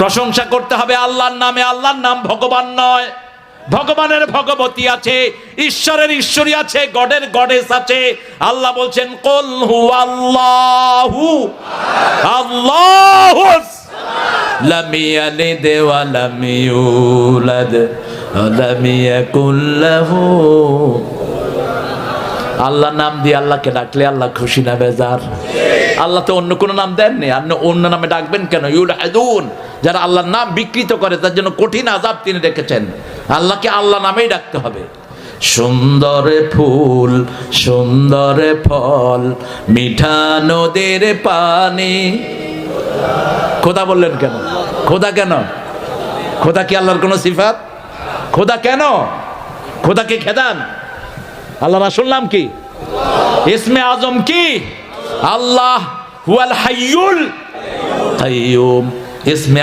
প্রশংসা করতে হবে আল্লাহর নামে। আল্লাহর নাম ভগবান নয়, ভগবানের ভগবতী আছে, ঈশ্বরের ঈশ্বরী আছে, গডের গডেস আছে। আল্লাহ বলছেন কুল হুয়াল্লাহু আল্লাহু লাম ইয়ালিদ ওয়া লাম ইউলাদ ওয়া লাম ইয়াকুল লাহু। আল্লাহ নাম দিয়ে আল্লাহকে ডাকলে আল্লাহ খুশি না বেজার? আল্লাহ তো অন্য কোনো নাম দেননি, আপনি অন্য নামে ডাকবেন কেন? ইউলহাদুন, যারা আল্লাহর নাম বিকৃত করে তার জন্য কঠিন আযাব তিনি রেখেছেন। আল্লাহকে আল্লাহ নামেই ডাকতে হবে। সুন্দর ফুল সুন্দর ফল মিঠা নদীর পানি। খোদা বললেন কেন? খোদা কেন? খোদা কি আল্লাহর কোনো সিফাত? খোদা কেন? খোদাকে খেদান? আল্লাহর আসল নাম কি? ইসমে আজম কি? আল্লাহ হুয়াল হাইয়ুল কাইয়ুম। ইসমে